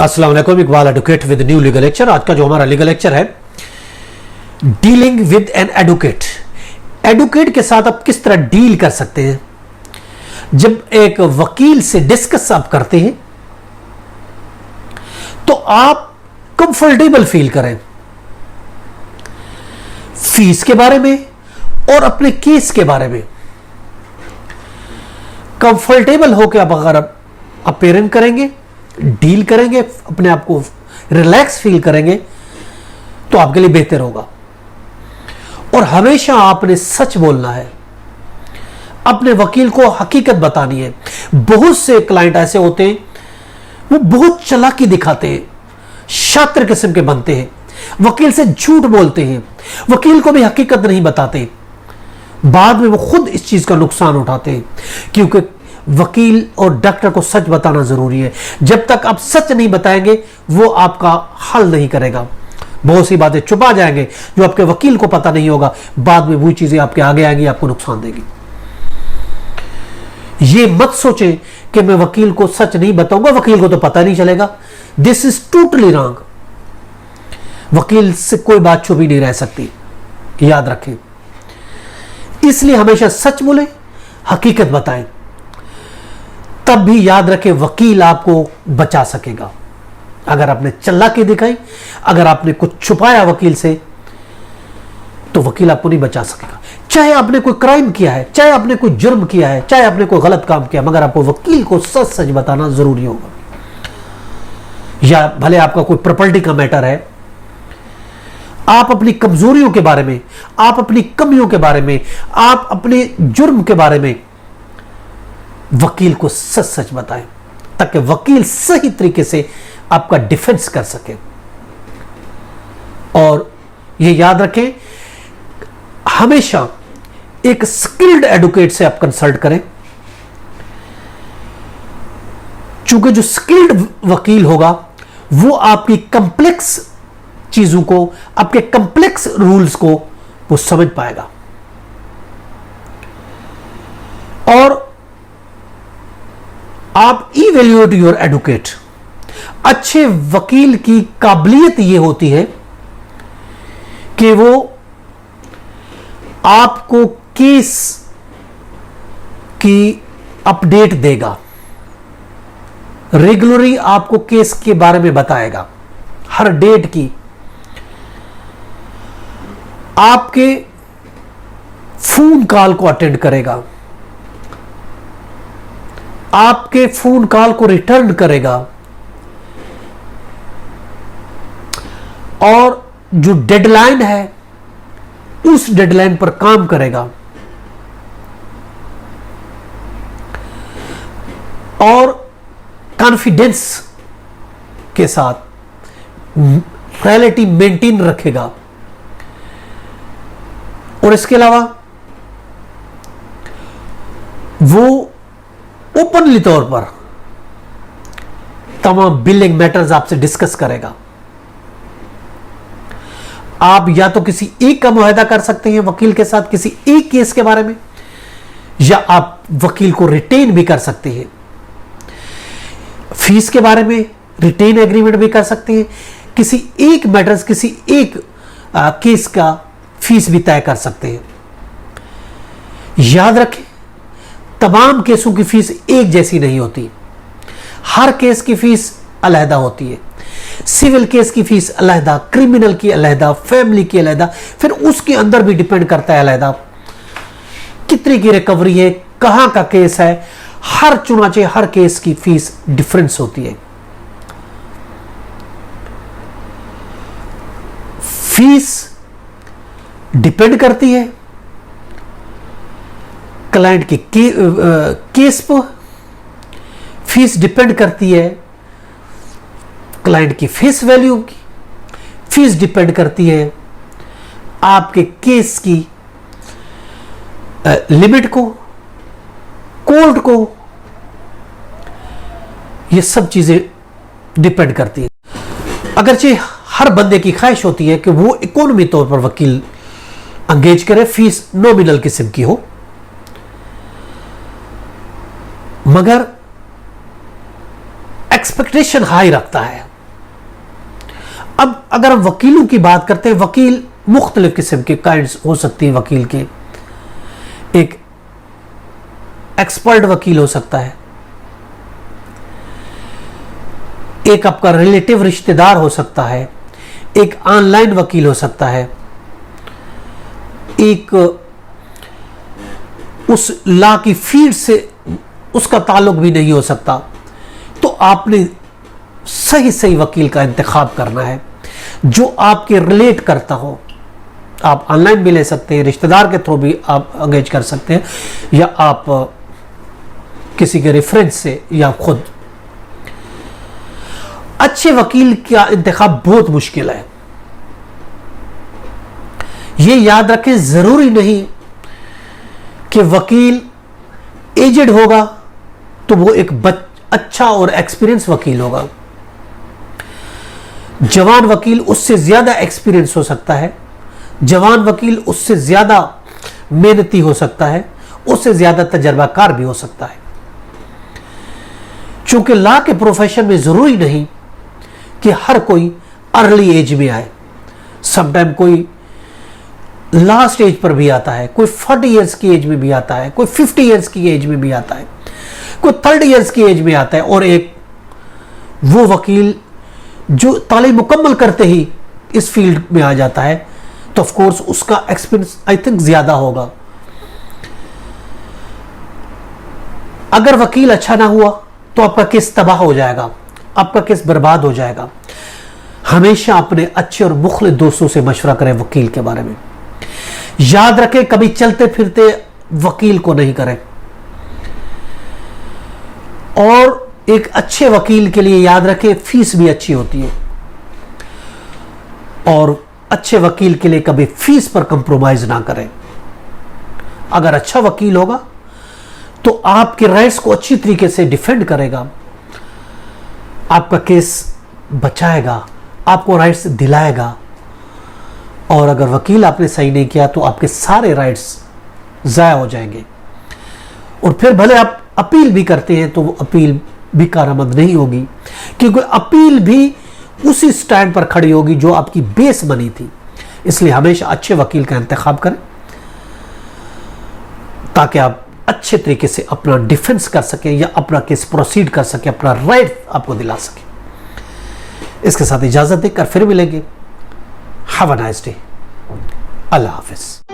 अस्सलाम वालेकुम, Iqbal advocate with new legal lecture. आज का जो हमारा लीगल लेक्चर है, dealing with an advocate. Advocate के साथ आप किस तरह डील कर सकते हैं। जब एक वकील से डिस्कस आप करते हैं तो आप कंफर्टेबल फील करें फीस के बारे में और अपने केस के बारे में। कंफर्टेबल होकर आप अगर अपेयरिंग करेंगे, डील करेंगे, अपने आप को रिलैक्स फील करेंगे तो आपके लिए बेहतर होगा। और हमेशा आपने सच बोलना है, अपने वकील को हकीकत बतानी है। बहुत से क्लाइंट ऐसे होते हैं, वो बहुत चालाकी दिखाते हैं, शातिर किस्म के बनते हैं, वकील से झूठ बोलते हैं, वकील को भी हकीकत नहीं बताते। बाद में वो खुद इस चीज का नुकसान उठाते हैं, क्योंकि वकील और डॉक्टर को सच बताना जरूरी है। जब तक आप सच नहीं बताएंगे वो आपका हल नहीं करेगा। बहुत सी बातें छुपा जाएंगे जो आपके वकील को पता नहीं होगा, बाद में वो चीजें आपके आगे आएंगी, आपको नुकसान देगी। ये मत सोचें कि मैं वकील को सच नहीं बताऊंगा, वकील को तो पता नहीं चलेगा। This is totally wrong. वकील से कोई बात छुपी नहीं रह सकती, याद रखें। इसलिए हमेशा सच बोले, हकीकत बताएं, तब भी याद रखें वकील आपको बचा सकेगा। अगर आपने चालाकी दिखाई, अगर आपने कुछ छुपाया वकील से, तो वकील आपको नहीं बचा सकेगा। चाहे आपने कोई क्राइम किया है, चाहे आपने कोई जुर्म किया है, चाहे आपने कोई गलत काम किया, मगर आपको वकील को सच सच बताना जरूरी होगा। या भले आपका कोई प्रॉपर्टी का मैटर है, आप अपनी कमजोरियों के बारे में, आप अपनी कमियों के बारे में, आप अपने जुर्म के बारे में वकील को सच सच बताएं, ताकि वकील सही तरीके से आपका डिफेंस कर सके। और यह याद रखें, हमेशा एक स्किल्ड एडवोकेट से आप कंसल्ट करें, चूंकि जो स्किल्ड वकील होगा वो आपकी कॉम्प्लेक्स चीजों को, आपके कॉम्प्लेक्स रूल्स को वो समझ पाएगा। और आप इवैल्यूएट योर एडवोकेट। अच्छे वकील की काबिलियत यह होती है कि वो आपको केस की अपडेट देगा, रेगुलरली आपको केस के बारे में बताएगा, हर डेट की। आपके फोन कॉल को अटेंड करेगा, आपके फोन कॉल को रिटर्न करेगा, और जो डेडलाइन है उस डेडलाइन पर काम करेगा, और कॉन्फिडेंस के साथ रियलिटी मेंटेन रखेगा। और इसके अलावा वो ओपनली तौर पर तमाम बिलिंग मैटर्स आपसे डिस्कस करेगा। आप या तो किसी एक का मुआहदा कर सकते हैं वकील के साथ किसी एक केस के बारे में, या आप वकील को रिटेन भी कर सकते हैं। फीस के बारे में रिटेन एग्रीमेंट भी कर सकते हैं। किसी एक मैटर्स, किसी एक केस का फीस भी तय कर सकते हैं। याद रखें, तमाम केसों की फीस एक जैसी नहीं होती। हर केस की फीस अलहदा होती है। सिविल केस की फीस अलहदा, क्रिमिनल की अलहदा, फैमिली की अलहदा, फिर उसके अंदर भी डिपेंड करता है अलहदा कितने की रिकवरी है, कहां का केस है। हर चुनाचे, हर केस की फीस डिफरेंस होती है। फीस डिपेंड करती है क्लाइंट के केस पर, फीस डिपेंड करती है क्लाइंट की फेस वैल्यू की, फीस डिपेंड करती है आपके केस की लिमिट को, कोर्ट को। ये सब चीजें डिपेंड करती है। अगरचे हर बंदे की ख्वाहिश होती है कि वो इकोनॉमी तौर पर वकील एंगेज करे, फीस नॉमिनल किस्म की हो, मगर एक्सपेक्टेशन हाई रखता है। अब अगर हम वकीलों की बात करते हैं, वकील मुख्तलिफ किस्म के काइंड्स हो सकती है वकील के। एक एक्सपर्ट वकील हो सकता है, एक आपका रिलेटिव रिश्तेदार हो सकता है, एक ऑनलाइन वकील हो सकता है, एक उस लॉ की फील्ड से उसका ताल्लुक भी नहीं हो सकता। तो आपने सही सही वकील का इंतखाब करना है जो आपके रिलेट करता हो। आप ऑनलाइन भी ले सकते हैं, रिश्तेदार के थ्रू भी आप एंगेज कर सकते हैं, या आप किसी के रेफरेंस से, या खुद। अच्छे वकील का इंतखाब बहुत मुश्किल है। यह याद रखें, जरूरी नहीं कि वकील एजेड होगा तो वो एक अच्छा और एक्सपीरियंस वकील होगा। जवान वकील उससे ज्यादा एक्सपीरियंस हो सकता है, जवान वकील उससे ज्यादा मेहनती हो सकता है, उससे ज्यादा तजर्बाकार भी हो सकता है। चूंकि लॉ के प्रोफेशन में जरूरी नहीं कि हर कोई अर्ली एज में आए। समटाइम कोई लास्ट एज पर भी आता है, कोई 40 इयर्स की एज में भी आता है, कोई 50 इयर्स की एज में भी आता है, कोई 30 इयर्स की एज में आता है। और एक वो वकील जो तालीम मुकम्मल करते ही इस फील्ड में आ जाता है, तो ऑफ कोर्स उसका एक्सपीरियंस आई थिंक ज्यादा होगा। अगर वकील अच्छा ना हुआ तो आपका केस तबाह हो जाएगा, आपका केस बर्बाद हो जाएगा। हमेशा अपने अच्छे और मुखलिस दोस्तों से मशवरा करें वकील के बारे में। याद रखें, कभी चलते फिरते वकील को नहीं करें। और एक अच्छे वकील के लिए याद रखें, फीस भी अच्छी होती है। और अच्छे वकील के लिए कभी फीस पर कंप्रोमाइज ना करें। अगर अच्छा वकील होगा तो आपके राइट्स को अच्छी तरीके से डिफेंड करेगा, आपका केस बचाएगा, आपको राइट्स दिलाएगा। और अगर वकील आपने सही नहीं किया तो आपके सारे राइट्स ज़ाया हो जाएंगे। और फिर भले आप अपील भी करते हैं तो वो अपील भी कारआमद नहीं होगी, क्योंकि अपील भी उसी स्टैंड पर खड़ी होगी जो आपकी बेस बनी थी। इसलिए हमेशा अच्छे वकील का इंतखाब करें ताकि आप अच्छे तरीके से अपना डिफेंस कर सकें या अपना केस प्रोसीड कर सकें, अपना राइट आपको दिला सकें। इसके साथ इजाजत देकर फिर मिलेंगे। Have a nice day. Allah Hafiz.